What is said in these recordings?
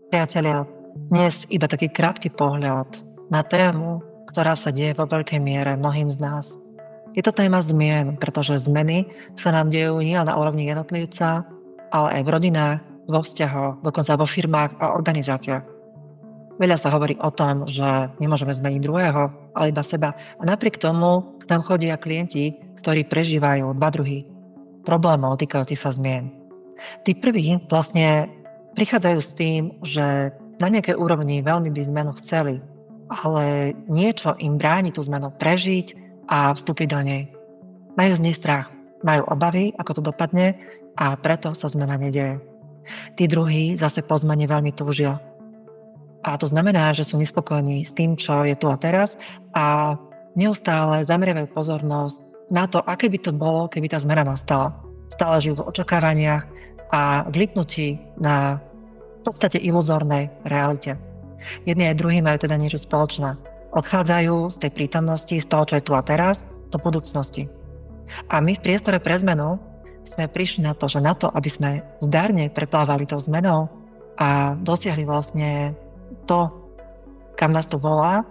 Priatelia, dnes iba taký krátky pohľad na tému, ktorá sa deje vo veľkej miere mnohým z nás. Je to téma zmien, pretože zmeny sa nám dejú nielen na úrovni jednotlivca, ale aj v rodinách, vo vzťahoch, dokonca vo firmách a organizáciách. Veľa sa hovorí o tom, že nemôžeme zmeniť druhého, ale iba seba. A napriek tomu k nám chodia klienti, ktorí prežívajú dva druhy problémov týkajúcich sa zmien. Tí prví vlastne prichádzajú s tým, že na nejakej úrovni veľmi by zmenu chceli, ale niečo im bráni tú zmenu prežiť a vstúpiť do nej. Majú z nej strach, majú obavy, ako to dopadne a preto sa zmena nedeje. Tí druhí zase po zmene veľmi túžia. A to znamená, že sú nespokojní s tým, čo je tu a teraz a neustále zameriavajú pozornosť na to, aké by to bolo, keby tá zmena nastala. Stále žijú v očakávaniach a vlipnutí na v podstate iluzórnej realite. Jedni aj druhí majú teda niečo spoločné. Odchádzajú z tej prítomnosti, z toho, čo je tu a teraz, do budúcnosti. A my v priestore pre zmenu sme prišli na to, že na to, aby sme zdarne preplávali tou zmenou a dosiahli vlastne to, kam nás to volá,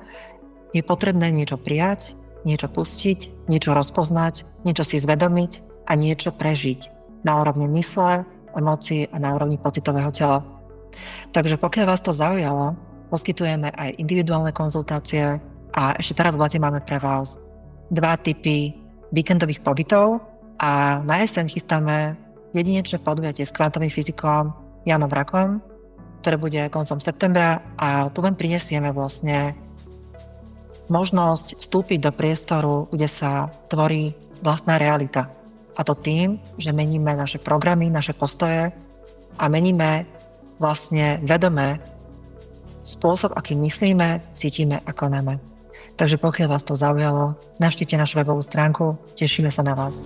je potrebné niečo prijať, niečo pustiť, niečo rozpoznať, niečo si zvedomiť a niečo prežiť na úrovni mysle, emócií a na úrovni pocitového tela. Takže pokiaľ vás to zaujalo, poskytujeme aj individuálne konzultácie a ešte teraz v lete máme pre vás 2 typy víkendových pobytov a na jeseň chystáme jedinečné podujatie s kvantovým fyzikom Jánom Rakom, ktoré bude koncom septembra a tu vám prinesieme vlastne možnosť vstúpiť do priestoru, kde sa tvorí vlastná realita. A to tým, že meníme naše programy, naše postoje a meníme vlastne vedome spôsob, akým myslíme, cítime a konáme. Takže pokiaľ vás to zaujalo, navštívte našu webovú stránku, tešíme sa na vás.